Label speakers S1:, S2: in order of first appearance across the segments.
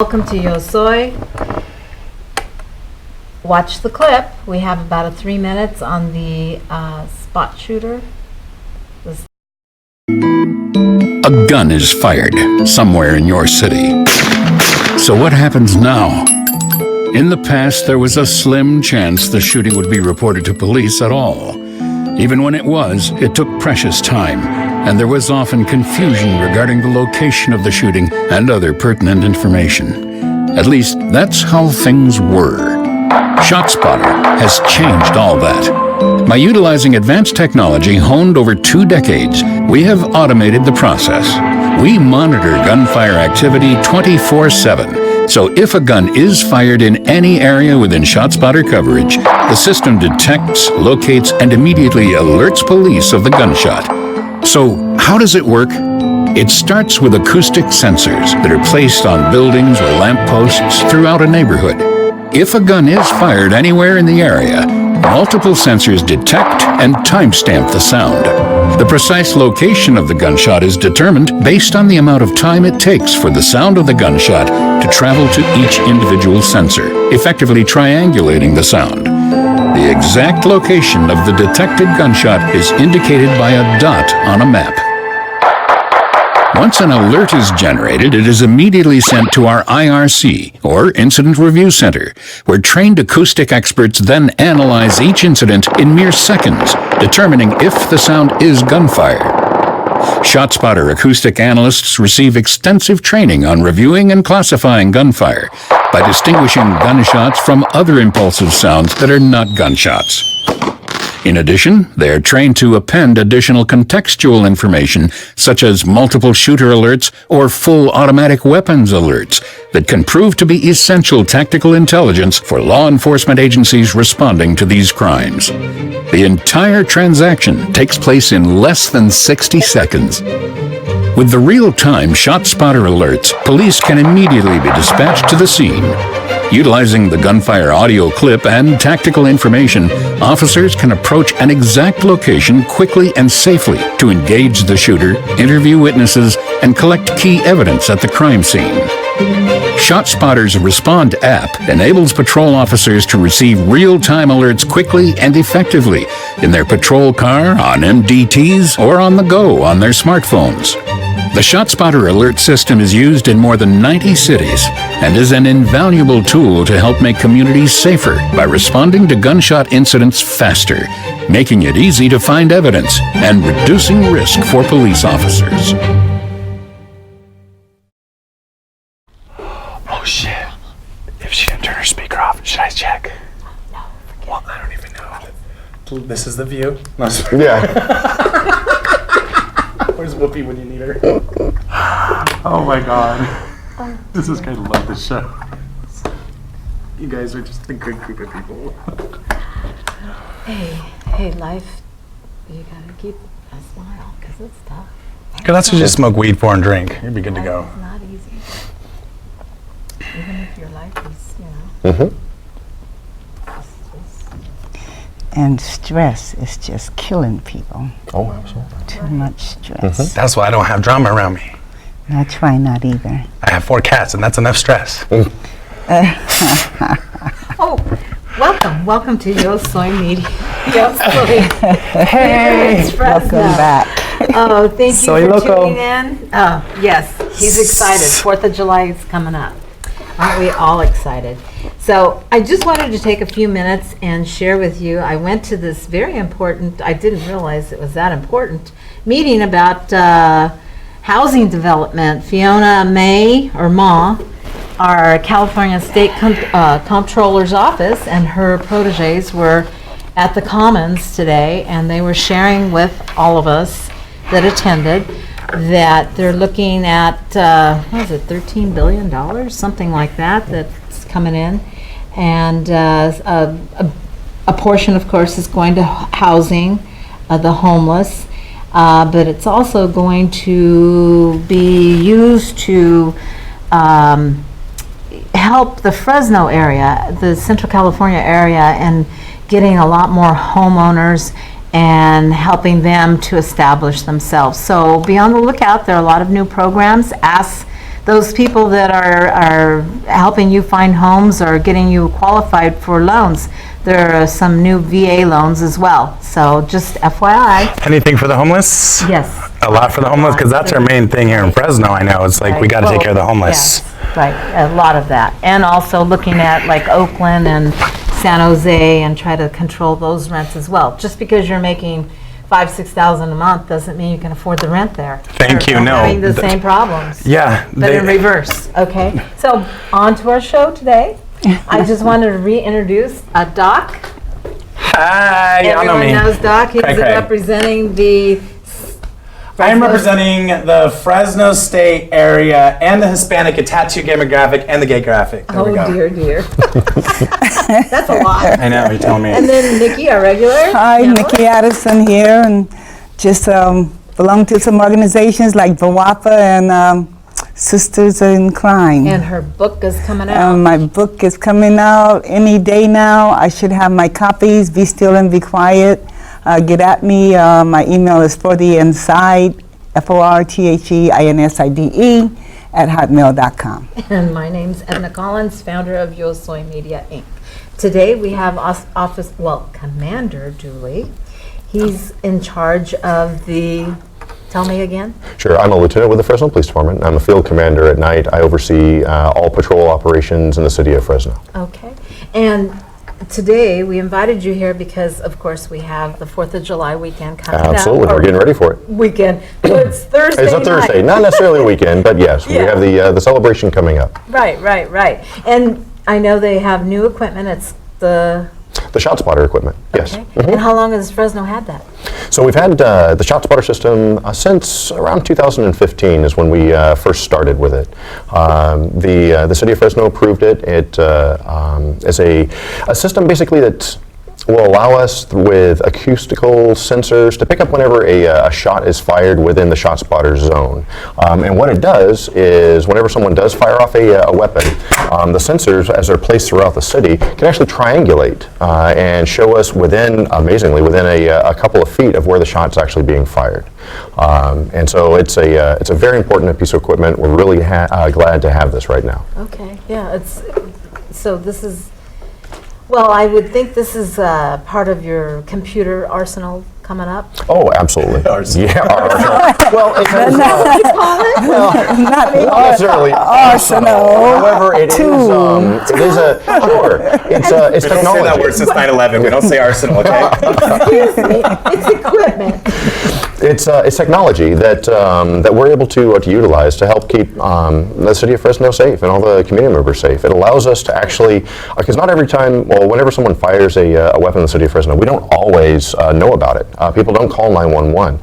S1: Welcome to Yo Soy. Watch the clip. We have about 3 minutes on the spot shooter.
S2: A gun is fired somewhere in your city. So what happens now? In the past, there was a slim chance the shooting would be reported to police at all. Even when it was, it took precious time, and there was often confusion regarding the location of the shooting and other pertinent information. At least, that's how things were. ShotSpotter has changed all that. By utilizing advanced technology honed over 2 decades, we have automated the process. We monitor gunfire activity 24/7. So if a gun is fired in any area within ShotSpotter coverage, the system detects, locates, and immediately alerts police of the gunshot. So how does it work? It starts with acoustic sensors that are placed on buildings or lampposts throughout a neighborhood. If a gun is fired anywhere in the area, multiple sensors detect and timestamp the sound. The precise location of the gunshot is determined based on the amount of time it takes for the sound of the gunshot to travel to each individual sensor, effectively triangulating the sound. The exact location of the detected gunshot is indicated by a dot on a map. Once an alert is generated, it is immediately sent to our IRC, or Incident Review Center, where trained acoustic experts then analyze each incident in mere seconds, determining if the sound is gunfire. ShotSpotter acoustic analysts receive extensive training on reviewing and classifying gunfire by distinguishing gunshots from other impulsive sounds that are not gunshots. In addition, they are trained to append additional contextual information, such as multiple shooter alerts or full automatic weapons alerts, that can prove to be essential tactical intelligence for law enforcement agencies responding to these crimes. The entire transaction takes place in less than 60 seconds. With the real-time ShotSpotter alerts, police can immediately be dispatched to the scene. Utilizing the gunfire audio clip and tactical information, officers can approach an exact location quickly and safely to engage the shooter, interview witnesses, and collect key evidence at the crime scene. ShotSpotter's Respond app enables patrol officers to receive real-time alerts quickly and effectively in their patrol car, on MDTs, or on the go on their smartphones. The ShotSpotter alert system is used in more than 90 cities and is an invaluable tool to help make communities safer by responding to gunshot incidents faster, making it easy to find evidence and reducing risk for police officers.
S3: Oh shit. If she didn't turn her speaker off, should I check?
S1: No.
S3: Well, I don't even know. This is the view?
S4: Yeah.
S3: Where's Whoopi when you need her? Oh my god. This is gonna love this show. You guys are just a good group of people.
S1: Hey, life, you gotta keep a smile, because it's tough.
S3: Cause that's what you smoke weed for and drink. You'd be good to go.
S1: It's not easy. Even if your life is,
S5: And stress is just killing people.
S4: Oh, absolutely.
S5: Too much stress.
S3: That's why I don't have drama around me.
S5: And I try not either.
S3: I have 4 cats and that's enough stress.
S1: Welcome to Yo Soy Media. Yo Soy.
S5: Hey,
S1: It's Fresno.
S5: welcome back.
S1: Oh, thank you
S3: Soy
S1: for
S3: loco.
S1: tuning in. Oh, yes, he's excited. 4th of July is coming up. Aren't we all excited? So I just wanted to take a few minutes and share with you. I went to this very important, I didn't realize it was that important, meeting about housing development. Fiona May, or Ma, our California State Comptroller's Office, and her proteges were at the Commons today, and they were sharing with all of us that attended that they're looking at, what is it, $13 billion, something like that, that's coming in. And a portion, of course, is going to housing, the homeless, but it's also going to be used to help the Fresno area, the Central California area, and getting a lot more homeowners and helping them to establish themselves. So be on the lookout. There are a lot of new programs. Ask those people that are helping you find homes or getting you qualified for loans, there are some new VA loans as well. So just FYI.
S3: Anything for the homeless?
S1: Yes.
S3: A lot for the homeless, because that's our main thing here in Fresno. I know it's like we got to take care of the homeless.
S1: Yes, right, a lot of that. And also looking at like Oakland and San Jose and try to control those rents as well. Just because you're making $5,000-6,000 a month doesn't mean you can afford the rent there.
S3: Thank you.
S1: They're
S3: No,
S1: having the same problems.
S3: Yeah,
S1: But in reverse. Okay. So on to our show today. I just wanted to reintroduce Doc.
S3: Hi, y'all know
S1: Everyone
S3: me.
S1: knows Doc. He's
S3: Craig.
S1: representing the.
S3: I am representing the Fresno State area and the Hispanic tattoo demographic and the gay graphic. There we
S1: Oh
S3: go.
S1: dear, dear. That's a lot.
S3: I know, you're telling me.
S1: And then Nikki, our regular.
S5: Hi,
S1: panelist.
S5: Nikki Addison here, and just belong to some organizations like VAWAPA and Sisters in Crime.
S1: And her book is coming out.
S5: My book is coming out any day now. I should have my copies. Be still and be quiet. Get at me. My email is fortheinside, FORTHEINSIDE @hotmail.com.
S1: And my name's Edna Collins, founder of Yo Soy Media, Inc. Today we have Commander Dooley. He's in charge of the, tell me again?
S4: Sure, I'm a lieutenant with the Fresno Police Department. I'm a field commander at night. I oversee all patrol operations in the city of Fresno.
S1: Okay. And today we invited you here because, of course, we have the 4th of July weekend coming up.
S4: Absolutely, we're getting ready for it.
S1: Weekend. Well, it's Thursday
S4: It's a Thursday,
S1: night.
S4: not necessarily a weekend, but yes, we
S1: Yeah.
S4: have the celebration coming up.
S1: Right. And I know they have new equipment. It's the,
S4: The shot spotter equipment, yes.
S1: okay. And how long has Fresno had that?
S4: So we've had the shot spotter system since around 2015 is when we first started with it. The city of Fresno approved it. It is a system basically that will allow us with acoustical sensors to pick up whenever a shot is fired within the shot spotter zone. And what it does is whenever someone does fire off a weapon, the sensors, as they're placed throughout the city, can actually triangulate and show us amazingly, within a couple of feet of where the shot's actually being fired. And so it's a very important piece of equipment. We're really glad to have this right now.
S1: Okay, yeah, so this is, well, I would think this is part of your computer arsenal coming up.
S4: Oh, absolutely.
S3: Arsenal.
S4: Yeah, arsenal. Well, it has,
S5: Not
S4: necessarily
S5: arsenal.
S4: However, it is a sure. It's
S3: We don't say
S4: technology.
S3: that word since 9/11. We don't say arsenal, okay?
S1: Excuse me, it's equipment.
S4: It's technology that we're able to utilize to help keep the city of Fresno safe and all the community members safe. It allows us to actually, because not every time, well, whenever someone fires a weapon in the city of Fresno, we don't always know about it. People don't call 911.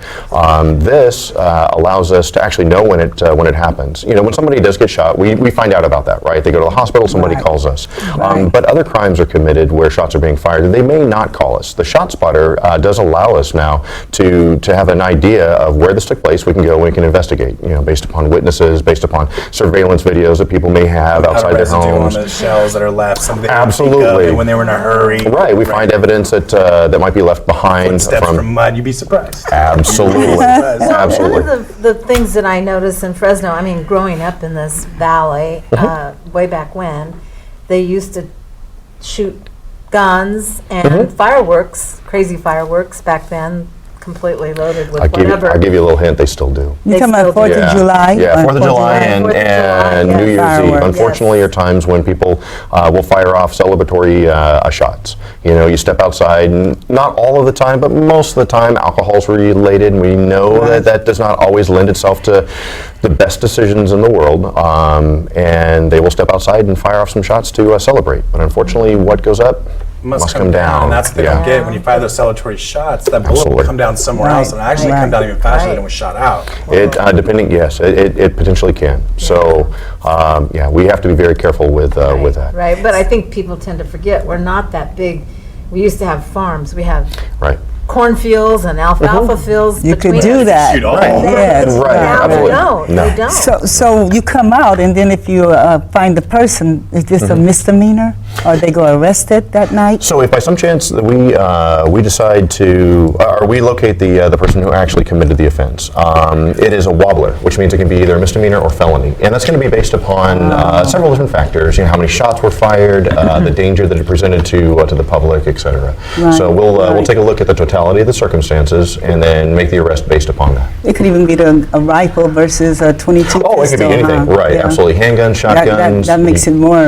S4: This allows us to actually know when it happens. You know, when somebody does get shot, we find out about that, right? They go to the hospital, somebody calls us. But other crimes are committed where shots are being fired, and they may not call us. The shot spotter does allow us now to have an idea of where this took place. We can go and we can investigate, you know, based upon witnesses, based upon surveillance videos that people may have outside their homes.
S3: On the shells that are left, something
S4: Absolutely.
S3: when they were in a hurry.
S4: Right, we find evidence that might be left behind
S3: Footsteps from mud, you'd be surprised.
S4: Absolutely.
S1: Well,
S4: Absolutely.
S1: one of the things that I noticed in Fresno, I mean, growing up in this valley, way back when, they used to shoot guns and fireworks, crazy fireworks back then, completely loaded with whatever.
S4: I'll give you a little hint, they still do.
S5: You're talking about
S1: still do.
S5: 4th of July?
S4: Yeah, 4th of July and
S1: 4th of July,
S4: New
S1: yes.
S4: Year's Eve.
S5: Fireworks.
S4: Unfortunately, are times when people will fire off celebratory shots. You know, you step outside, and not all of the time, but most of the time, alcohol's related, and we know that does not always lend itself to the best decisions in the world. And they will step outside and fire off some shots to celebrate. But unfortunately, what goes up must come down.
S3: And that's what they don't get. When you fire those celebratory shots, that bullet will
S4: Absolutely.
S3: come down somewhere else and actually come down even faster than it was shot out.
S4: It it potentially can. So yeah, we have to be very careful with that.
S1: Right, but I think people tend to forget, we're not that big. We used to have farms. We have
S4: Right.
S1: cornfields and alfalfa fields
S5: You
S1: between
S5: could do
S1: us.
S5: that.
S3: Shoot off.
S5: Yes.
S4: Right,
S1: Now
S4: absolutely.
S1: they don't.
S4: No.
S1: They don't.
S5: So you come out, and then if you find the person, is this a misdemeanor, or they go arrested that night?
S4: So if by some chance that we decide to, or we locate the person who actually committed the offense, it is a wobbler, which means it can be either a misdemeanor or felony, and that's going to be based upon several different factors. How many shots were fired, the danger that it presented to the public, etc. So we'll take a look at the totality of the circumstances and then make the arrest based upon that.
S5: It could even be a rifle versus a 22
S4: Oh, it could be
S5: pistol,
S4: anything.
S5: huh?
S4: Right,
S5: Yeah.
S4: absolutely. Handguns, shotguns.
S5: That makes it more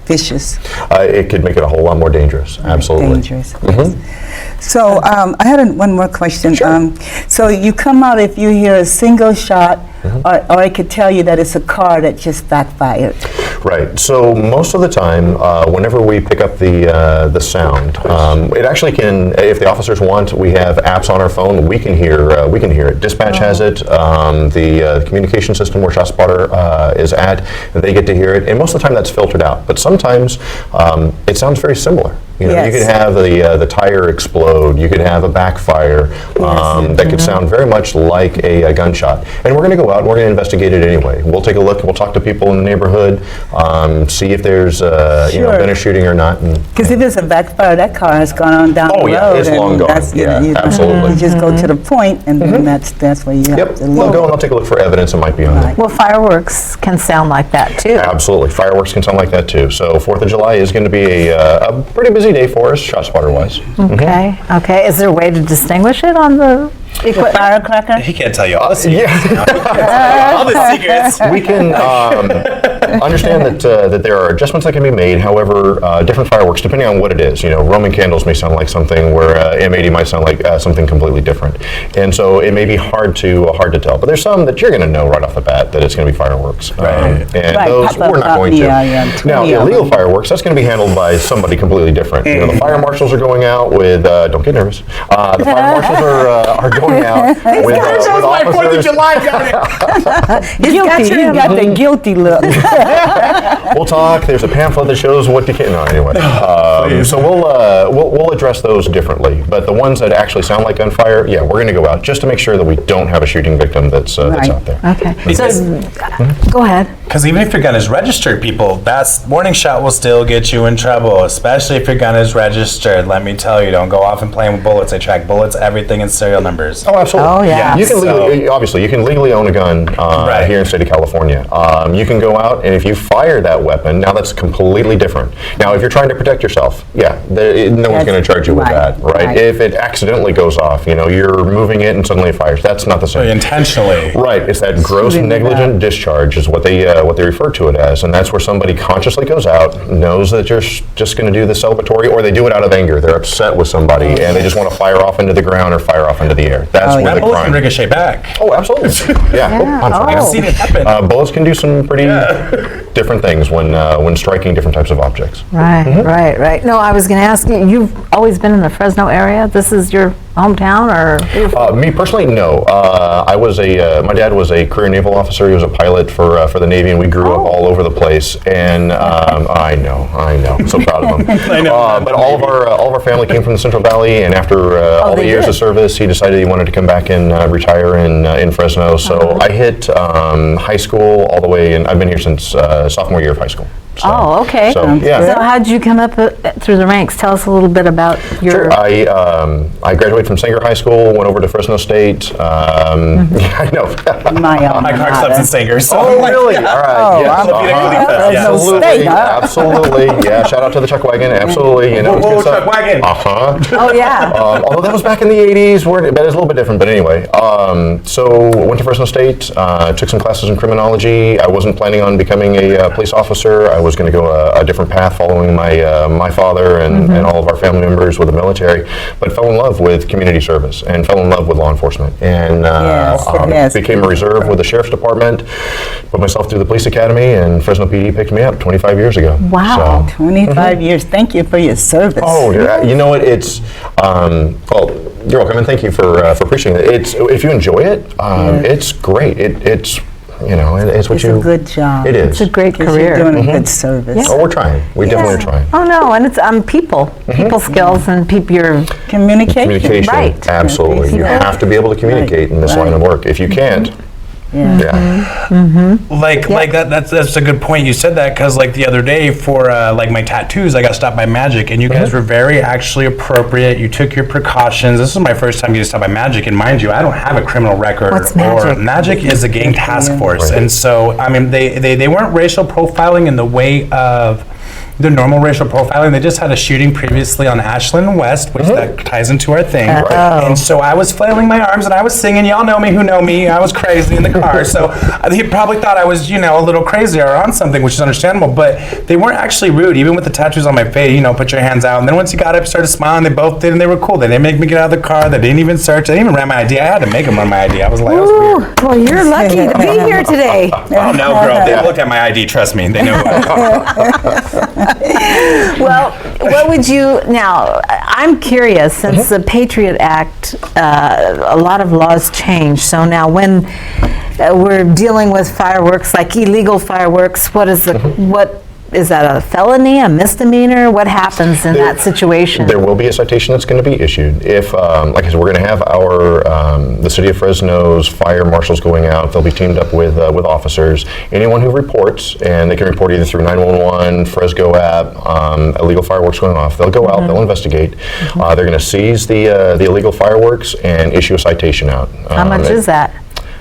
S5: vicious.
S4: It could make it a whole lot more dangerous. Absolutely.
S5: Dangerous. Yes. So I had one more question. So you come out if you hear a single shot, or I could tell you that it's a car that just backfired.
S4: Right. So most of the time, whenever we pick up the sound, it actually can. If the officers want, we have apps on our phone. We can hear it. Dispatch has it. The communication system where ShotSpotter is at, they get to hear it. And most of the time, that's filtered out. But sometimes it sounds very similar. You could have the tire explode. You could have a backfire that could sound very much like a gunshot. And we're going to go out and we're going to investigate it anyway. We'll take a look. We'll talk to people in the neighborhood, see if there's been a shooting or not.
S5: Because if it's a backfire, that car has gone on down the road.
S4: Yeah, it's long gone. Absolutely.
S5: You just go to the point, and then that's where you have to
S4: We'll
S5: look.
S4: go and I'll take a look for evidence that might be on there.
S1: Well, fireworks can sound like that too.
S4: Absolutely. Fireworks can sound like that too. So 4th of July is going to be a pretty busy day for us, ShotSpotter-wise.
S1: Okay. Is there a way to distinguish it on the equipment?
S5: Firecracker?
S3: He can't tell you all the secrets.
S4: Yeah.
S3: All the secrets.
S4: We can understand that there are adjustments that can be made. However, different fireworks, depending on what it is, Roman candles may sound like something, where M80 might sound like something completely different, and so it may be hard to tell. But there's some that you're going to know right off the bat that it's going to be fireworks, and those we're not going to. Now, illegal fireworks, that's going to be handled by somebody completely different. The fire marshals are going out with. Don't get nervous. The fire marshals are going out with officers.
S3: 4th of July got it.
S5: Guilty. You got the guilty look.
S4: We'll talk. There's a pamphlet that shows what you can. No, anyway. So we'll address those differently. But the ones that actually sound like gunfire, we're going to go out just to make sure that we don't have a shooting victim that's out there.
S1: Okay. So, go ahead.
S3: Because even if your gun is registered, people, that warning shot will still get you in trouble, especially if your gun is registered. Let me tell you, don't go off and playing with bullets. They track bullets, everything, and serial numbers.
S4: Oh, absolutely.
S1: Oh, yeah.
S4: You can obviously, you can legally own a gun here in the state of California. You can go out, and if you fire that weapon, now that's completely different. Now, if you're trying to protect yourself, no one's going to charge you with that, right? If it accidentally goes off, you're moving it and suddenly it fires. That's not the same.
S3: Intentionally.
S4: Right. It's that gross negligent discharge is what they refer to it as, and that's where somebody consciously goes out, knows that you're just going to do the celebratory, or they do it out of anger. They're upset with somebody, and they just want to fire off into the ground or fire off into the air. That's where the
S3: Bullets
S4: crime.
S3: can ricochet back.
S4: Oh, absolutely.
S3: I've seen it happen.
S4: Bullets can do some pretty different things when striking different types of objects.
S1: Right. No, I was going to ask you, you've always been in the Fresno area? This is your hometown, or?
S4: Me personally, no. My dad was a career naval officer. He was a pilot for the Navy, and we grew up all over the place. And I know, I'm so proud of him.
S3: I know.
S4: But all of our family came from the Central Valley, and after all the years of service, he decided he wanted to come back and retire in Fresno. So I hit high school all the way, and I've been here since sophomore year of high school. So,
S1: okay.
S4: So,
S1: So how did you come up through the ranks? Tell us a little bit about your...
S4: Sure. I graduated from Sanger High School, went over to Fresno State. I know.
S3: My car stops in Sanger. So
S4: Really? All right.
S5: Absolutely.
S4: Absolutely. Yeah. Shout out to the Chuck Wagon. Absolutely.
S3: Whoa, Chuck Wagon.
S1: Oh, yeah.
S4: Although that was back in the 80s, that is a little bit different. But anyway, so went to Fresno State, took some classes in criminology. I wasn't planning on becoming a police officer. I was going to go a different path following my father and all of our family members with the military, but fell in love with community service and fell in love with law enforcement. And became a reserve with the Sheriff's Department, put myself through the police academy, and Fresno PD picked me up 25 years ago.
S1: Wow.
S4: So,
S5: 25 years. Thank you for your service.
S4: Oh, you know what? It's you're welcome, and thank you for appreciating it. If you enjoy it, it's great. It's it's what
S5: It's
S4: you.
S5: a good job.
S4: It is.
S1: It's a great
S5: 'Cause
S1: career.
S5: You're doing a good service.
S4: Oh, we're trying. We definitely are trying.
S1: Oh no, and it's people skills and your
S5: Communication.
S1: Right.
S4: Absolutely. You
S5: Yeah.
S4: have to be able to communicate in this line of work. If you can't,
S5: Yeah.
S3: Like that's a good point. You said that because like the other day for like my tattoos, I got stopped by Magic, and you guys were very actually appropriate. You took your precautions. This is my first time getting stopped by Magic, and mind you, I don't have a criminal record.
S1: What's Magic?
S3: Magic is a gang task force,
S4: Right.
S3: and so I mean they weren't racial profiling in the way of the normal racial profiling. They just had a shooting previously on Ashland West, which that ties into our thing. And so I was flailing my arms and I was singing. Y'all know me who know me. I was crazy in the car. So he probably thought I was, a little crazy or on something, which is understandable. But they weren't actually rude, even with the tattoos on my face. Put your hands out. And then once he got up, started smiling. They both did, and they were cool. They didn't make me get out of the ar. They didn't even search. They didn't even ran my ID. I had to make them run my ID. I was like, that was weird.
S1: Ooh, well, you're lucky to be here today.
S3: Oh no, girl. They looked at my ID. Trust me. They knew who I was.
S1: Well, what would you, now, I'm curious, since the Patriot Act, a lot of laws changed, so now when we're dealing with fireworks, like illegal fireworks, what is that a felony, a misdemeanor? What happens in that situation?
S4: there will be a citation that's going to be issued. If, like I said, we're going to have the City of Fresno's fire marshals going out. They'll be teamed up with officers. Anyone who reports, and they can report either through 911, Fresno app, illegal fireworks going off, they'll go out, they'll investigate. They're going to seize the illegal fireworks and issue a citation out.
S1: How much is that?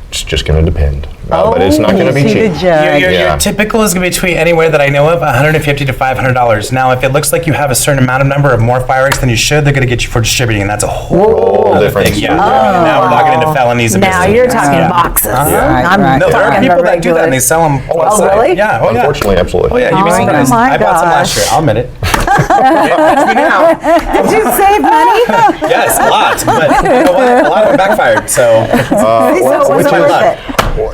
S4: It's just going to depend. But it's not going to be
S5: See the
S4: cheap.
S5: judge.
S3: Your typical is going to be between anywhere that I know of, $150 to $500. Now, if it looks like you have a certain number of more fireworks than you should, they're going to get you for distributing, and that's a whole other
S4: different
S3: thing. Yeah.
S4: story.
S3: Now we're talking into felonies and
S1: Now you're talking boxes. I'm
S5: right.
S3: No, there are
S1: talking
S3: people
S1: about
S3: that do that, and they sell them.
S1: Oh, really?
S3: Yeah. Oh, yeah.
S4: Unfortunately, absolutely.
S3: Oh, yeah. You'd be
S1: Oh,
S3: surprised.
S1: my
S3: I bought some last
S1: gosh.
S3: year. I'll admit it. That's me now.
S1: Did you save money?
S3: Yes, a lot. But you know what? A lot of it backfired. So,
S1: So it wasn't
S3: which is
S1: worth
S3: luck.
S1: it.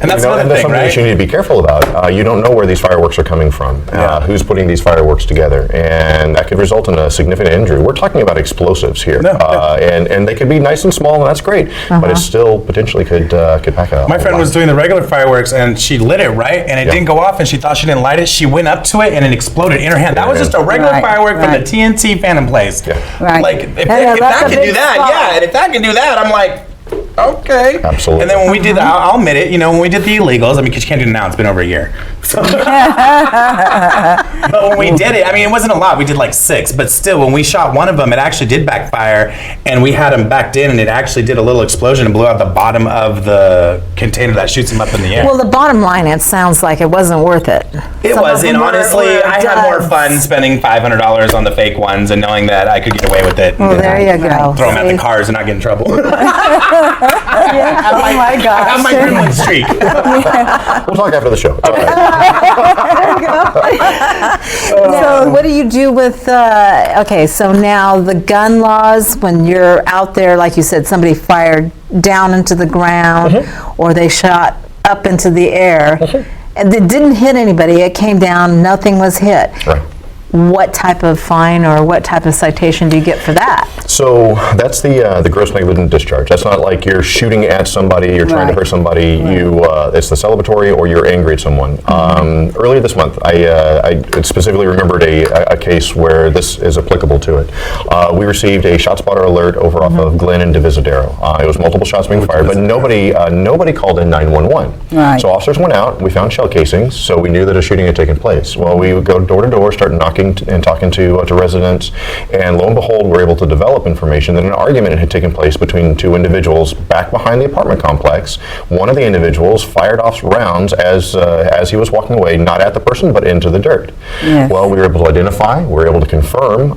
S3: And that's another thing,
S4: something
S3: right?
S4: that you need to be careful about. You don't know where these fireworks are coming from, who's putting these fireworks together, and that could result in a significant injury. We're talking about explosives here, and they could be nice and small, and that's great, but it still potentially could pack a
S3: My friend was doing the regular fireworks, and she lit it, right? And it didn't go off, and she thought she didn't light it. She went up to it, and it exploded in her hand. That was just a regular
S5: Right,
S3: firework from the
S5: right.
S3: TNT Phantom Blaze.
S5: Right.
S3: Like, if
S1: that's
S3: that
S1: a
S3: can
S1: big
S3: do that,
S1: spot.
S3: yeah, and if that can do that, I'm like, okay.
S4: Absolutely.
S3: And then when we did, I'll admit it, when we did the illegals, because you can't do it now, it's been over a year. So but when we did it, it wasn't a lot. We did like 6, but still, when we shot one of them, it actually did backfire, and we had them backed in, and it actually did a little explosion and blew out the bottom of the container that shoots them up in the air.
S1: Well, the bottom line, it sounds like it wasn't worth it.
S3: It
S1: Some of
S3: was, and
S1: them
S3: honestly,
S1: were
S3: I had more
S1: duds.
S3: fun spending $500 on the fake ones and knowing that I could get away with it.
S1: Well,
S3: and
S1: there you go.
S3: throw them at the
S1: See?
S3: cars and not get in trouble.
S1: Oh my
S3: I have my
S1: gosh.
S3: gremlin streak.
S4: We'll talk after the show. It's all right.
S1: So what do you do with, okay, so now the gun laws, when you're out there, like you said, somebody fired down into the ground or they shot up into the air, and it didn't hit anybody, it came down, nothing was hit.
S4: Right.
S1: What type of fine or what type of citation do you get for that?
S4: So that's the gross negligent discharge. That's not like you're shooting at somebody, you're trying to hurt somebody. It's the celebratory, or you're angry at someone. Earlier this month, I specifically remembered a case where this is applicable to it. We received a shot spotter alert over off of Glen and Divisadero. It was multiple shots being fired, but nobody called in 911.
S5: Right.
S4: So officers went out. We found shell casings, so we knew that a shooting had taken place. Well, we would go door to door, start knocking and talking to residents, and lo and behold, we're able to develop information that an argument had taken place between 2 individuals back behind the apartment complex. One of the individuals fired off rounds as he was walking away, not at the person, but into the dirt.
S5: Yes.
S4: Well, we were able to identify, we were able to confirm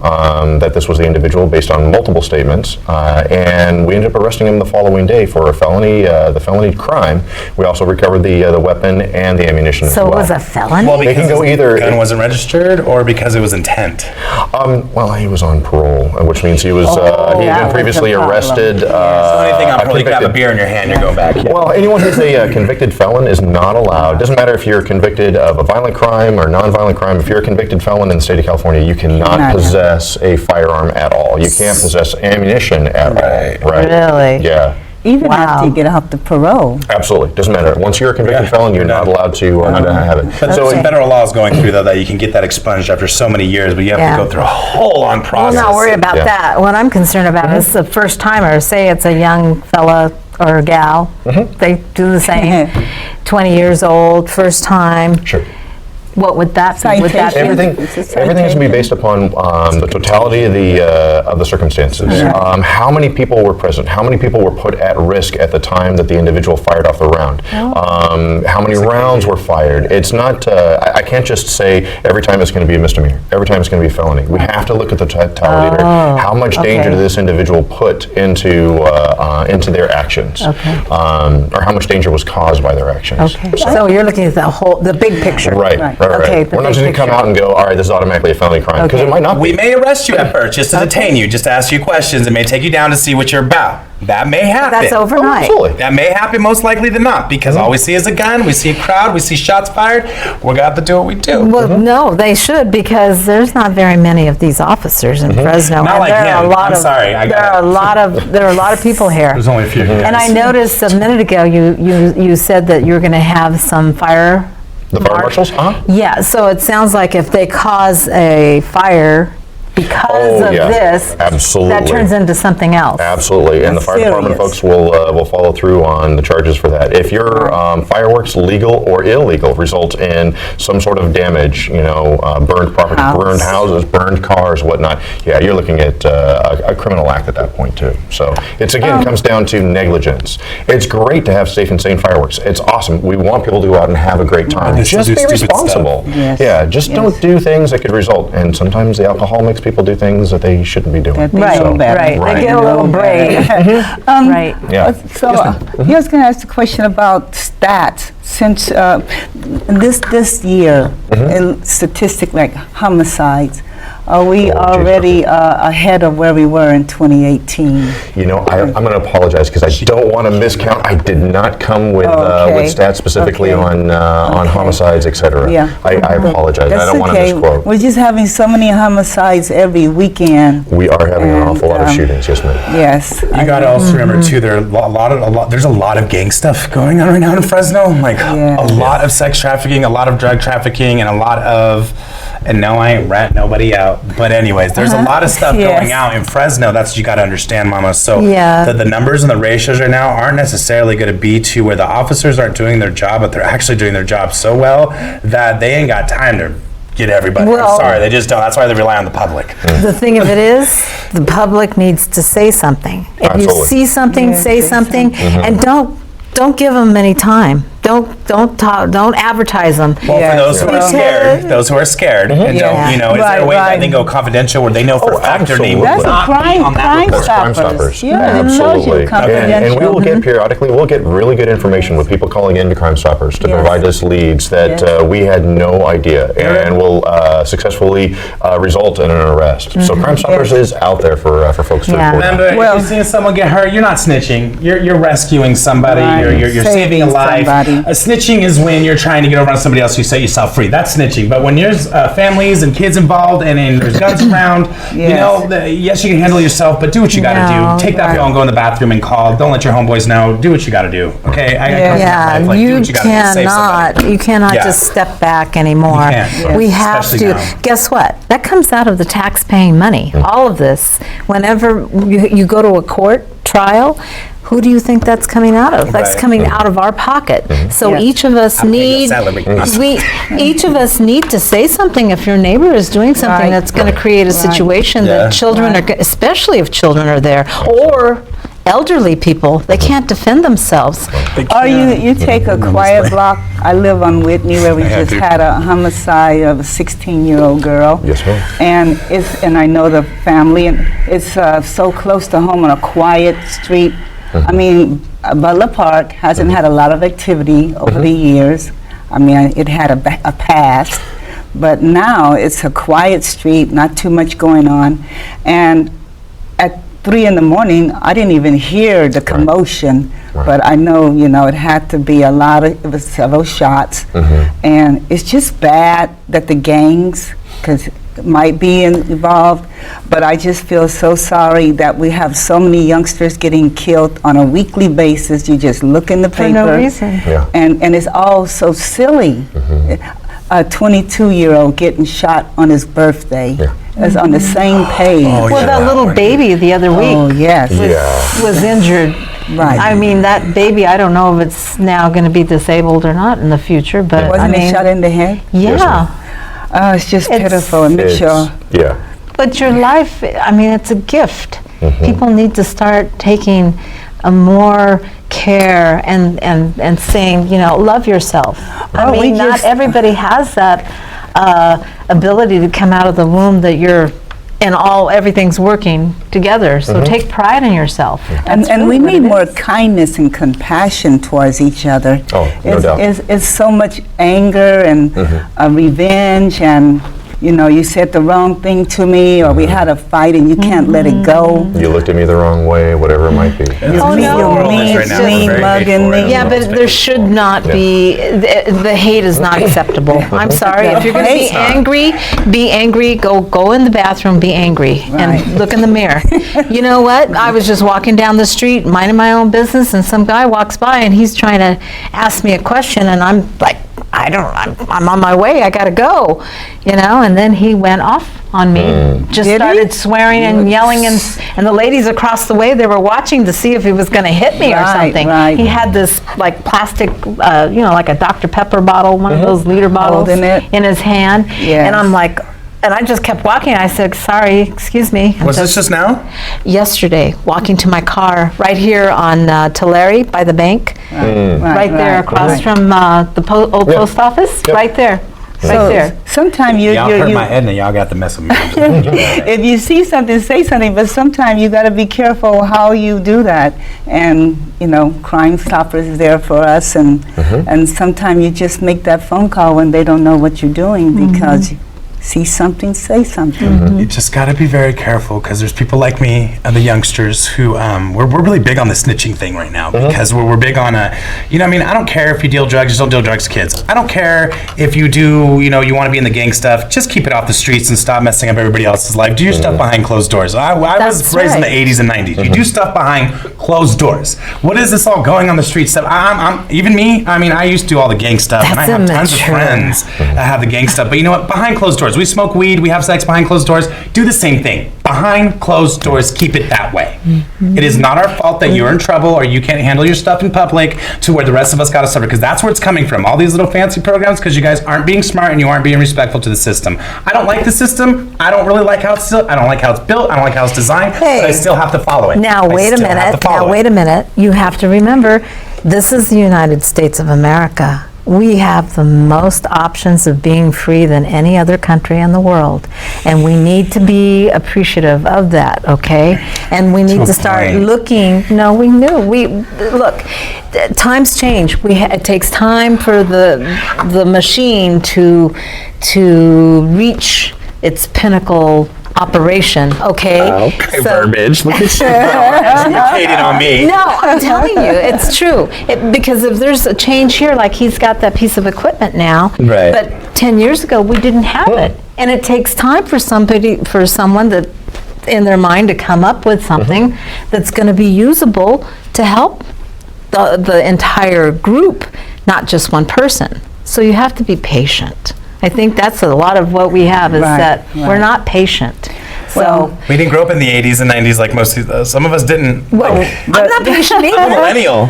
S4: that this was the individual based on multiple statements, and we ended up arresting him the following day for a felony, the felony crime. We also recovered the weapon and the ammunition as
S1: So
S4: well.
S1: it was a felony?
S3: Well,
S4: They
S3: because
S4: can go
S3: his
S4: either-
S3: gun wasn't registered or because it was intent.
S4: Well, he was on parole, which means he was he
S5: that
S4: had been
S5: was
S4: previously
S5: the problem.
S4: arrested.
S3: So anything on parole, you can have a
S4: convicted-
S3: beer in your hand, you're going back.
S4: Well, anyone who's a convicted felon is not allowed. It doesn't matter if you're convicted of a violent crime or non-violent crime. If you're a convicted felon in the state of California, you cannot possess a firearm at all. You can't possess ammunition at all. Right?
S1: Really?
S4: Yeah.
S5: even after you
S1: Wow.
S5: get off the parole.
S4: Absolutely, doesn't matter. Once you're a convicted
S3: Yeah.
S4: felon, you're not allowed to have it.
S3: But
S4: So
S3: some federal law is going through, though, that you can get that expunged after so many years, but you have
S1: Yeah.
S3: to go through a whole long
S1: We'll
S3: process.
S1: not worry about
S4: Yeah.
S1: that. What I'm concerned about is the first timer. Say it's a young fella or gal. They do the same. 20 years old, first time.
S4: Sure.
S1: What would that be? Would that be?
S4: Everything is going to be based upon the totality of the circumstances. How many people were present? How many people were put at risk at the time that the individual fired off the round? How many rounds were fired? It's not. I can't just say every time it's going to be a misdemeanor. Every time it's going to be a felony. We have to look at the totality there. How much danger
S1: okay.
S4: did this individual put into their actions?
S1: Okay.
S4: Or how much danger was caused by their actions?
S1: Okay. So you're looking at the big picture.
S4: Right.
S1: Okay, the
S4: We're not
S1: big
S4: just going to come
S1: picture.
S4: out and go, all right, this is automatically a felony crime, because
S1: Okay.
S4: it might not
S3: We
S4: be.
S3: may arrest you at first, just to detain you, just to ask you questions. It may take you down to see what you're about. That may happen.
S1: That's overnight.
S4: Absolutely.
S3: That may happen most likely than not, because all we see is a gun, we see a crowd, we see shots fired. We're going to have to do what we do.
S1: Well, no, they should, because there's not very many of these officers in Fresno.
S3: Not
S1: and
S3: like
S1: there are
S3: him.
S1: a lot
S3: I'm
S1: of,
S3: sorry, I
S1: there
S3: got
S1: are
S3: it.
S1: there are a lot of people here.
S3: There's only a few.
S1: And I noticed a minute ago you said that you're going to have some fire.
S4: The fire marshals?
S1: Yeah, so it sounds like if they cause a fire because of
S4: yeah.
S1: this,
S4: Absolutely.
S1: that turns into something else.
S4: Absolutely, and the
S5: That's
S4: fire department
S5: serious.
S4: folks will follow through on the charges for that. If your fireworks, legal or illegal, result in some sort of damage, burned property,
S5: House.
S4: burned houses, burned cars, whatnot, yeah, you're looking at a criminal act at that point too. So it's again comes down to negligence. It's great to have safe and sane fireworks. It's awesome. We want people to go out and have a great time.
S3: Just
S4: Just
S3: do
S4: be
S3: stupid
S4: responsible.
S3: stuff.
S5: Yes.
S4: Yeah, just
S5: Yes.
S4: don't do things that could result. And sometimes the alcohol makes people do things that they shouldn't be doing.
S5: That they
S1: Right,
S5: know better.
S1: right.
S4: Right.
S1: They get a little brave. Right.
S4: Yeah.
S5: So he was going to ask a question about stats. Since this year, in statistic like homicides, are we already ahead of where we were in 2018?
S4: I'm going to apologize because I don't want to miscount. I did not come with
S5: Okay.
S4: with stats specifically
S5: Okay.
S4: on homicides, etc.
S5: Yeah.
S4: I apologize.
S5: That's
S4: I don't want to
S5: okay.
S4: misquote.
S5: We're just having so many homicides every weekend.
S4: We are having an
S5: And,
S4: awful lot of shootings, yes, ma'am.
S5: Yes.
S3: You got to also remember too. There's a lot of gang stuff going on right now in Fresno. Like
S5: Yeah.
S3: a lot of sex trafficking, a lot of drug trafficking, and a lot of. And no, I ain't rat nobody out. But anyways, there's a lot of stuff
S5: Yes.
S3: going out in Fresno. That's what you got to understand, Mama. So
S1: Yeah.
S3: the numbers and the ratios right now aren't necessarily going to be to where the officers aren't doing their job, but they're actually doing their job so well that they ain't got time to get everybody.
S1: Well-
S3: I'm sorry, they just don't. That's why they rely on the public.
S1: The thing of it is, the public needs to say something. If you
S4: Absolutely.
S1: see something,
S5: Yeah,
S1: say
S5: say
S1: something, and don't give them any time. Don't advertise them.
S3: Well,
S5: Yeah.
S3: for those who are
S1: Yeah.
S3: scared, and
S1: Yeah.
S3: don't, is there a
S5: Right,
S3: way that
S5: right.
S3: they can go confidential where they know for a fact their name
S4: absolutely.
S3: will
S5: That's a
S3: not be
S5: crime,
S3: on that
S5: crime
S3: report?
S4: Crime
S5: stoppers.
S4: stoppers.
S5: Yeah, it tells you
S4: Absolutely. And we will
S5: confidential.
S4: get periodically, we'll get really good information with people calling in to Crime Stoppers to
S5: Yes.
S4: provide us leads that
S5: Yes.
S4: we had no idea and will successfully result in an arrest. So Crime Stoppers is out there for folks to
S1: Yeah.
S4: report.
S3: Remember,
S5: Well-
S3: if you're seeing someone get hurt, you're not snitching. You're rescuing somebody.
S5: Right.
S3: You're saving a
S5: Saving
S3: life.
S5: somebody.
S3: Snitching is when you're trying to get over on somebody else. You set yourself free. That's snitching. But when there's families and kids involved and there's guns around, yes, you can handle yourself, but do what you got to
S1: No,
S3: do. Take that
S1: right.
S3: bill and go in the bathroom and call. Don't let your homeboys know. Do what you got to do. Okay? I got comes in
S1: Yeah,
S3: life, like, do
S1: you
S3: what you got to do. Save somebody.
S1: you cannot
S3: Yeah.
S1: just step back anymore.
S3: You can't.
S1: We have
S3: Especially
S1: to.
S3: now.
S1: Guess what? That comes out of the tax-paying money. All of this. Whenever you go to a court trial, who do you think that's coming out of? That's
S3: Right.
S1: coming out of our pocket. So
S5: Yes.
S1: each of us
S3: paying your
S1: need
S3: salary.
S1: each of us need to say something if your neighbor is doing something
S5: Right.
S1: that's going to create a situation
S3: Yeah.
S1: that children are, especially if children are there, or elderly people, they can't defend themselves.
S5: Or you take a quiet block. I live on Whitney where we
S3: Yeah,
S5: just
S3: dude.
S5: had a homicide of a 16-year-old girl.
S4: Yes, ma'am.
S5: And I know the family, and it's so close to home on a quiet street. I mean, Butler Park hasn't had a lot of activity over the years. I mean, it had a past, but now it's a quiet street, not too much going on. And at 3 in the morning, I didn't even hear the commotion, but I know, it had to be it was several shots. And it's just bad that the gangs, because might be involved, but I just feel so sorry that we have so many youngsters getting killed on a weekly basis. You just look in the paper.
S1: For no reason.
S4: Yeah.
S5: And it's all so silly. A 22-year-old getting shot on his birthday. It's on the same page.
S1: Well, that little baby the other week
S5: Oh, yes.
S1: was injured.
S5: Right.
S1: I mean, that baby, I don't know if it's now going to be disabled or not in the future, but
S5: Wasn't
S1: I mean,
S5: it shot in the head?
S1: yeah.
S5: Oh, it's just
S1: It's-
S5: pitiful. It makes you...
S4: Yeah.
S1: But your life, I mean, it's a gift. People need to start taking a more care and saying, love yourself. I
S5: Oh, we
S1: mean, not
S5: just-
S1: everybody has that ability to come out of the womb that you're everything's working together. So take pride in yourself.
S5: And
S1: That's
S5: we
S1: really what
S5: need
S1: it
S5: more
S1: is.
S5: kindness and compassion towards each other.
S4: Oh, no doubt.
S5: It's so much anger and revenge, and you said the wrong thing to me, or we had a fight and you can't let it go.
S4: You looked at me the wrong way, whatever it might be.
S1: Oh,
S3: The
S1: no.
S3: world is
S5: mean,
S3: right now
S5: mean,
S3: very
S5: mugging
S3: hateful right
S5: me.
S1: Yeah,
S3: now.
S1: but there should not be, the hate is not acceptable. I'm sorry, if you're going to be angry, go in the bathroom, be angry,
S5: Right.
S1: and look in the mirror. You know what? I was just walking down the street, minding my own business, and some guy walks by, and he's trying to ask me a question, and I'm like, I'm on my way, I gotta go, and then he went off on me, just
S5: Did he?
S1: started swearing and yelling, and the ladies across the way, they were watching to see if he was gonna hit me or
S5: Right,
S1: something.
S5: right.
S1: He had this like plastic, like a Dr. Pepper bottle, one of those liter bottles
S5: Holding it.
S1: in his hand,
S5: Yes.
S1: and I'm like, and I just kept walking. I said, sorry, excuse me.
S3: Was this just now?
S1: Yesterday, walking to my car, right here on Tulare by the bank, right there across from the old post office, right there, right there.
S5: Sometimes
S3: Y'all hurt my Edna. Y'all got the mess with me.
S5: if you see something, say something, but sometimes you got to be careful how you do that. And, Crime Stoppers is there for us, and sometimes you just make that phone call when they don't know what you're doing, because see something, say something.
S3: You just got to be very careful, because there's people like me and the youngsters who we're really big on the snitching thing right now, because we're big on I don't care if you deal drugs, just don't deal drugs to kids. I don't care if you do, you want to be in the gang stuff, just keep it off the streets and stop messing up everybody else's life. Do your stuff behind closed doors. I was
S1: That's
S3: raised in the
S1: right.
S3: 80s and 90s. You do stuff behind closed doors. What is this all going on the street stuff? Even me, I used to do all the gang stuff, and I have
S1: That's
S3: tons of
S1: immature.
S3: friends that have the gang stuff. But you know what? Behind closed doors. We smoke weed, we have sex behind closed doors. Do the same thing. Behind closed doors, keep it that way. It is not our fault that you're in trouble or you can't handle your stuff in public to where the rest of us got to suffer, because that's where it's coming from. All these little fancy programs, because you guys aren't being smart and you aren't being respectful to the system. I don't like the system. I don't really like how it's built. I don't like how it's built. I don't like how it's designed. But I still have to follow it.
S1: Now,
S3: I
S1: wait a
S3: still have to
S1: minute.
S3: follow
S1: Now,
S3: it.
S1: wait a minute. You have to remember, this is the United States of America. We have the most options of being free than any other country in the world. And we need to be appreciative of that, okay? And we need
S3: a
S1: to start
S3: point.
S1: looking. No, look, times change. It takes time for the machine to reach its pinnacle operation, okay?
S3: Okay,
S1: So-
S3: verbiage. Look at you. Educated on me.
S1: No, I'm telling you, it's true. Because if there's a change here, like he's got that piece of equipment now,
S3: Right.
S1: but 10 years ago we didn't have it, and it takes time for someone that in their mind to come up with something that's going to be usable to help the entire group, not just one person. So you have to be patient. I think that's a lot of what we have is
S5: Right,
S1: that we're
S5: right.
S1: not patient.
S5: Well,
S3: We didn't grow up in the 80s and 90s like most of some of us didn't.
S1: I'm not patient either.
S3: Millennial.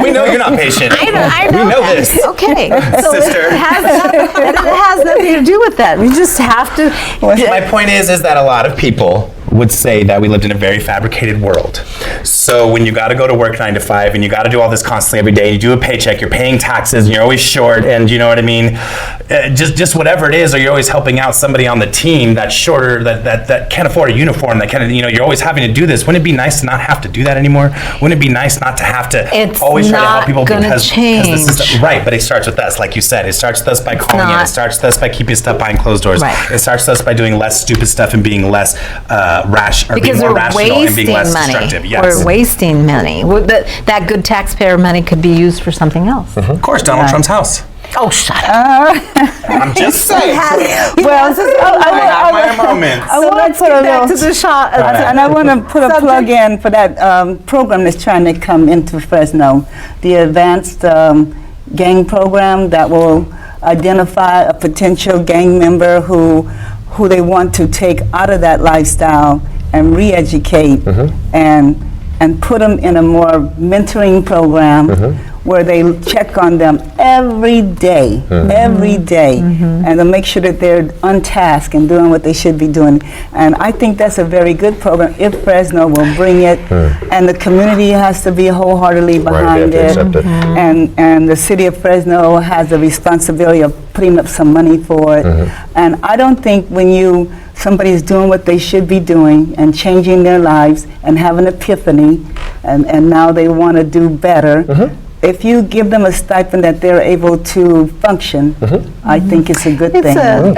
S3: We know you're not patient.
S1: I know
S3: We know
S1: that.
S3: this.
S1: Okay. So
S3: Sister.
S1: it has nothing to do with that. We just have to.
S3: My point is that a lot of people would say that we lived in a very fabricated world. So when you got to go to work 9 to 5 and you got to do all this constantly every day, you do a paycheck, you're paying taxes, and you're always short, and you know what I mean? just whatever it is, or you're always helping out somebody on the team that's shorter, that can't afford a uniform, that kind of, you're always having to do this. Wouldn't it be nice to not have to do that anymore? Wouldn't it be nice not to have to
S1: It's
S3: always try to help
S1: not
S3: people
S1: gonna
S3: because
S1: change.
S3: this is right? But it starts with us, like you said. It starts with us by calling in. It
S1: not.
S3: starts with us by keeping stuff behind closed doors.
S1: Right.
S3: It starts with us by doing less stupid stuff and being less rash, or being
S1: Because
S3: more
S1: we're
S3: rational and being
S1: wasting
S3: less
S1: money.
S3: destructive. Yes.
S1: We're wasting money. That good taxpayer money could be used for something else.
S3: Of course, Donald Trump's house.
S1: Oh, shut up.
S3: I'm just saying.
S5: Well,
S3: I have my moments.
S5: I want to put a little, and I want to put a plug in for that program that's trying to come into Fresno, the advanced gang program that will identify a potential gang member who they want to take out of that lifestyle and re-educate and put them in a more mentoring program where they check on them every day, and to make sure that they're on task and doing what they should be doing. And I think that's a very good program if Fresno will bring it, and the community has to be wholeheartedly behind
S4: they have to accept it.
S5: And the city of Fresno has the responsibility of putting up some money for it. And I don't think when somebody is doing what they should be doing and changing their lives and have an epiphany, and now they want to do better, if you give them a stipend that they're able to function, I think it's a good thing.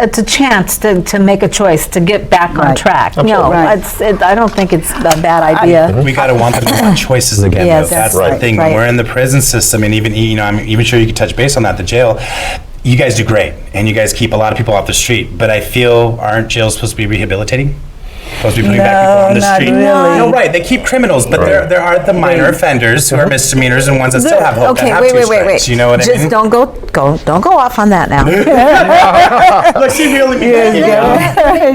S1: It's a chance to make a choice, to get back on track. No,
S5: Right.
S1: I don't think it's a bad idea.
S3: We got to want them to have choices again.
S1: Yes,
S3: though. That's
S1: that's
S3: the thing.
S1: right.
S3: When we're in the prison system, and even I'm even sure you could touch base on that. The jail, you guys do great, and you guys keep a lot of people off the street. But I feel, aren't jails supposed to be rehabilitating? Supposed to be putting back people on the
S5: not
S3: street?
S5: really.
S3: No, right. They keep criminals, but there are the minor offenders who are misdemeanors and ones that still have hope.
S1: Okay,
S3: that have
S1: wait.
S3: two strikes, You know what I
S1: Just
S3: mean?
S1: don't go off on that now.
S3: Look, she really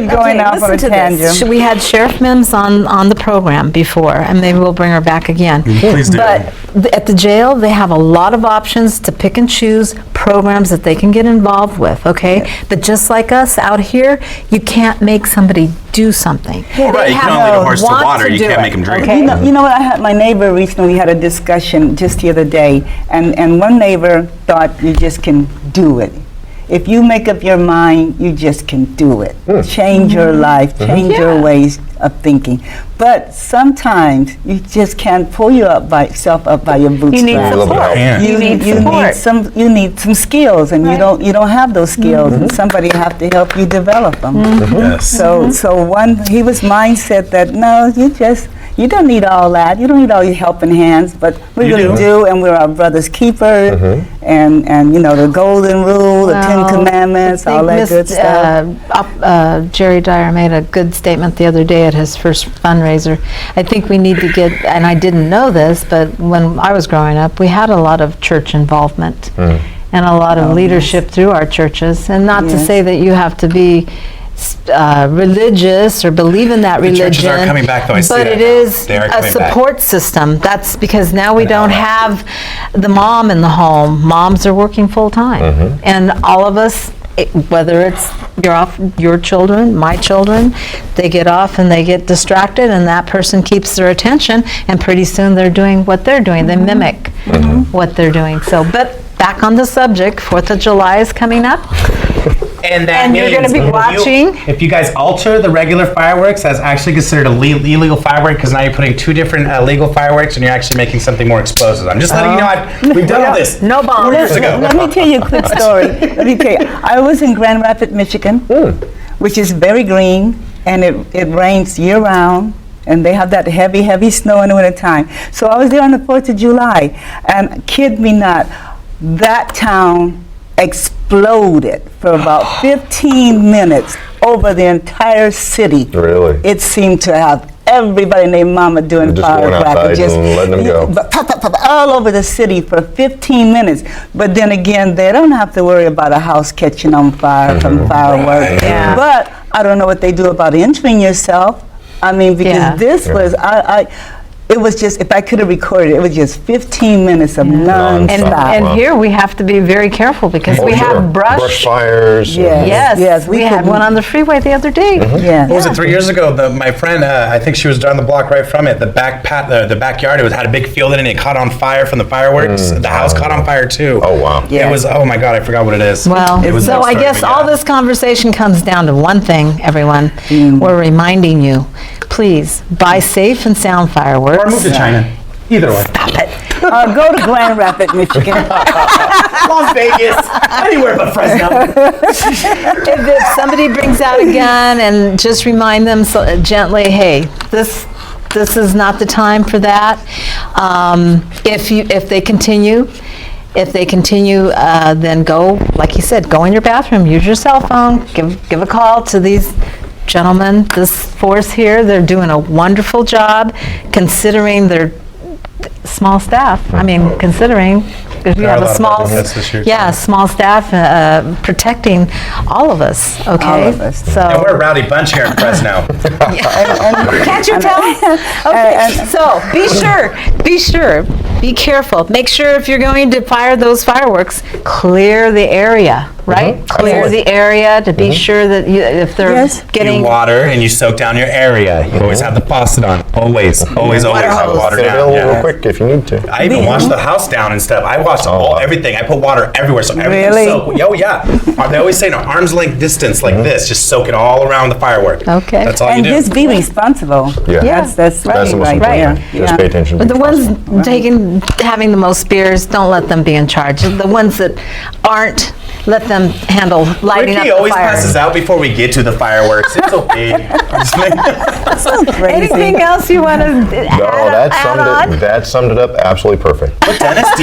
S5: Going off on a
S1: Listen to this.
S5: tangent.
S1: We had Sheriff Mims on the program before, and maybe we'll bring her back again.
S3: Please do.
S1: But at the jail, they have a lot of options to pick and choose programs that they can get involved with, okay? But just like us out here, you can't make somebody do something.
S3: Well, right,
S1: They
S3: you can
S1: have
S3: only lead a
S1: to
S3: horse to
S1: want
S3: water, you
S1: do
S3: can't
S1: it,
S3: make 'em drink.
S1: okay?
S5: You know what? I had my neighbor recently. We had a discussion just the other day, and one neighbor thought you just can do it. If you make up your mind, you just can do it. Change your life, change your ways of thinking. But sometimes you just can't pull yourself up by your bootstraps.
S1: You need support.
S3: Yeah.
S1: You need support.
S5: You need some skills, and you don't have those skills, and somebody have to help you develop them.
S3: Yes.
S5: So he was mindset that no, you don't need all that. You don't need all your helping hands, but we
S3: You
S5: really do, and we're our brother's keeper, and the golden rule, the Ten Commandments, all that good stuff.
S1: Jerry Dyer made a good statement the other day at his first fundraiser. I think we need to get, and I didn't know this, but when I was growing up, we had a lot of church involvement and a lot of leadership through our churches. And not to say that you have to be religious or believe in that religion.
S3: churches are coming back, though, I see
S1: but
S3: that
S1: it
S3: now.
S1: is
S3: They are
S1: a
S3: coming back.
S1: support system. That's because now we don't have the mom in the home. Moms are working full time, and all of us, whether it's your children, my children, they get off and they get distracted, and that person keeps their attention, and pretty soon they're doing what they're doing. They mimic what they're doing. So, but back on the subject, 4th of July is coming up.
S3: And that
S1: And you're
S3: means
S1: gonna be watching?
S3: If you guys alter the regular fireworks, that's actually considered a illegal firework, because now you're putting two different legal fireworks and you're actually making something more explosive. I'm just letting you know, we've done all this
S1: No bombs.
S3: 4 years ago.
S5: Let me tell you a quick story. Let me tell you. I was in Grand Rapids, Michigan, which is very green, and it rains year-round, and they have that heavy, heavy snow in the wintertime. So I was there on the 4th of July, and kid me not, that town exploded for about 15 minutes over the entire city.
S4: Really?
S5: It seemed to have everybody and their mama doing
S4: Just going
S5: firecrackers.
S4: outside and letting them go.
S5: But pop, pop, pop, all over the city for 15 minutes. But then again, they don't have to worry about a house catching on fire from fireworks.
S1: Yeah.
S5: But I don't know what they do about injuring yourself. I mean, because
S1: Yeah.
S5: this was, it was just, if I could have recorded, it was just 15 minutes of non-stop.
S1: And
S4: Wow.
S1: here we have to be very careful because we have
S4: brush fires.
S1: Yes,
S5: Yes,
S1: we had one on the freeway the other day.
S5: Yeah.
S3: What was it, 3 years ago? My friend, I think she was down the block right from it. The backyard, it had a big field in it, and it caught on fire from the fireworks. The house caught on fire too.
S4: Oh, wow.
S5: Yeah.
S3: It was, oh my God, I forgot what it is.
S1: Well,
S3: It was
S1: so
S3: that
S1: I
S3: story,
S1: guess
S3: but
S1: all
S3: yeah.
S1: this conversation comes down to one thing, everyone. We're reminding you, please buy safe and sound
S3: Or
S1: fireworks.
S3: move to China. Either way.
S5: Go to Grand Rapids, Michigan.
S3: Las Vegas. Anywhere but Fresno.
S1: If somebody brings out a gun, and just remind them gently, hey, this is not the time for that. If they continue, then go, like you said, go in your bathroom, use your cell phone, give a call to these gentlemen, this force here. They're doing a wonderful job considering their small staff. I mean, considering if you
S3: There are
S1: have
S3: a
S1: a
S3: lot of
S1: small,
S3: department heads this year,
S1: yeah,
S3: too.
S1: small staff protecting all of us. Okay,
S5: All of us.
S1: so.
S3: And we're a rowdy bunch here in Fresno.
S1: Can't you tell? Okay, so be sure, be careful. Make sure if you're going to fire those fireworks, clear the area, right? Clear the area to be sure that if they're
S5: Yes.
S1: getting.
S3: You water and you soak down your area. You always have the faucet on. Always have water
S4: Get
S3: down.
S4: available real
S3: Yeah.
S4: quick if you need to.
S3: I even washed the house down and stuff. I washed everything. I put water everywhere, so everything's
S5: Really?
S3: soaked. Oh yeah. They always say an arm's length distance like this. Just soak it all around the firework.
S1: Okay.
S3: That's all
S5: And
S3: you do.
S5: just be responsible.
S4: Yeah.
S5: That's
S4: That's
S5: right,
S4: the most
S5: right
S4: important
S5: there.
S4: thing. Just pay attention.
S1: But
S4: be
S1: the ones
S4: responsible.
S1: having the most beers, don't let them be in charge. The ones that aren't, let them handle lighting up
S3: Ricky
S1: the
S3: always
S1: fire.
S3: passes out before we get to the fireworks. It's okay.
S5: So crazy.
S1: Anything else you want to
S4: No,
S1: add on?
S4: that summed it up absolutely perfect.
S3: What dentist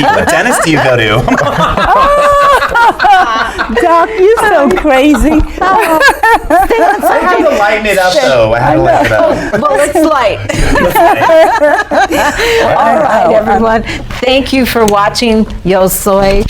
S3: do you go to?
S5: Doc, you're so crazy.
S3: I had to lighten it up though. I had to lighten it up.
S1: Well, it's light. All right, everyone. Thank you for watching Yo Soy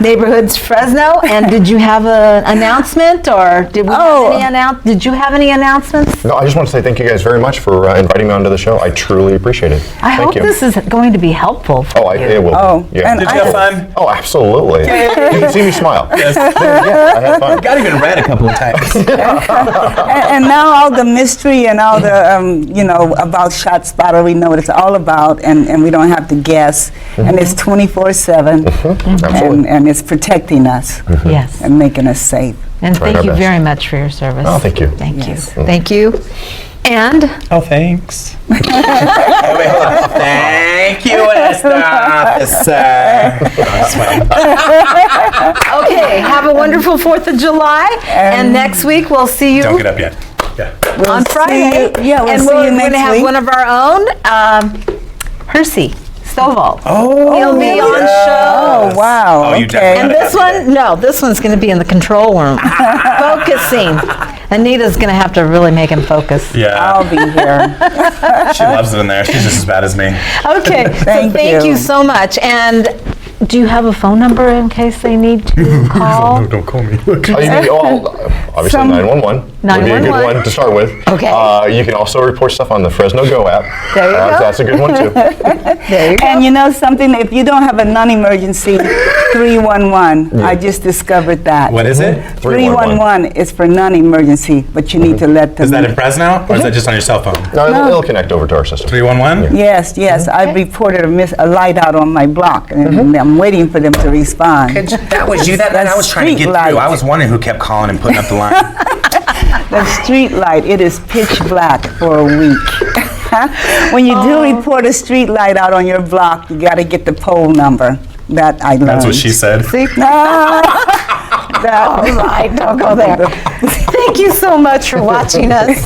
S1: Neighborhoods Fresno. And did you have an announcement, or did we have any Did you have any announcements?
S4: No, I just want to say thank you guys very much for inviting me onto the show. I truly appreciate it.
S1: I
S4: Thank
S1: hope
S4: you.
S1: this is going to be helpful for you.
S4: It will.
S5: Oh,
S4: Yeah.
S5: and
S3: Did you have fun?
S4: Oh, absolutely. You can see me smile.
S3: Yes.
S4: Yeah, I had fun.
S3: Got even read a couple of times.
S5: and now all the mystery and all the, about Shot Spotter, we know what it's all about, and we don't have to guess. And it's 24/7,
S4: Absolutely.
S5: and it's protecting us
S1: Yes.
S5: and making us safe.
S1: And
S4: Trying
S1: thank
S4: our
S1: you
S4: best.
S1: very much for your service.
S4: Oh, thank you.
S1: Thank
S5: Yes.
S1: you. Thank you. And
S3: Oh, thanks. Wait, hold on. Thank you, Mr. Officer. That's fine.
S1: okay, have a wonderful 4th of July. And next week we'll see you
S3: Don't get up yet. Yeah.
S1: on Friday.
S5: we'll
S1: and
S5: see
S1: we're
S5: you
S1: going
S5: next
S1: to have
S5: week.
S1: one of our own, Hersey Stovall.
S3: Oh,
S1: He'll be on show.
S5: Oh, wow.
S3: Oh, you
S5: okay.
S1: And
S3: definitely-
S1: this one's going to be in the control room, focusing. Anita's going to have to really make him focus.
S3: Yeah.
S5: I'll be here.
S3: She loves it in there. She's just as bad as me.
S1: Okay, so thank you so much. And do you have a phone number in case they need to call?
S3: Don't call me.
S4: Oh, you mean, obviously 911 would be a good
S1: 911.
S4: one to start with.
S1: Okay.
S4: You can also report stuff on the Fresno Go app.
S1: There you go.
S4: That's a good one too.
S1: There you go.
S5: And you know something? If you don't have a non-emergency, 311. I just discovered that.
S3: What is it?
S5: 311 is for non-emergency, but you need to let them
S3: Is that
S5: know.
S3: in Fresno or is that just on your cell phone?
S4: No, it'll connect over to our system.
S3: 311?
S5: Yes, yes. I reported a light out on my block, and I'm waiting for them to respond.
S3: That was you. That I was trying to get
S5: street
S3: through.
S5: light.
S3: I was wondering who kept calling and putting up the line.
S5: The street light, it is pitch black for a week. When you do report a street light out on your block, you got to get the pole number. That I learned.
S3: That's what she said.
S1: See?
S5: That-
S1: All right, don't go there. Thank you so much for watching us.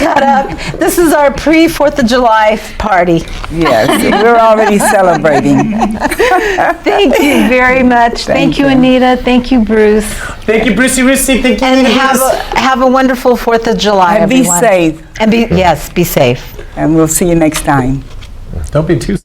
S1: Got up. This is our pre-4th of July party.
S5: Yes, we're already celebrating.
S1: Thank you very much. Thank you, Anita. Thank you, Bruce.
S3: Thank you, Brucey Rusey. Thank you.
S1: And have a wonderful 4th of July,
S5: And be
S1: everyone.
S5: safe,
S1: And be safe.
S5: and we'll see you next time.
S3: Don't be too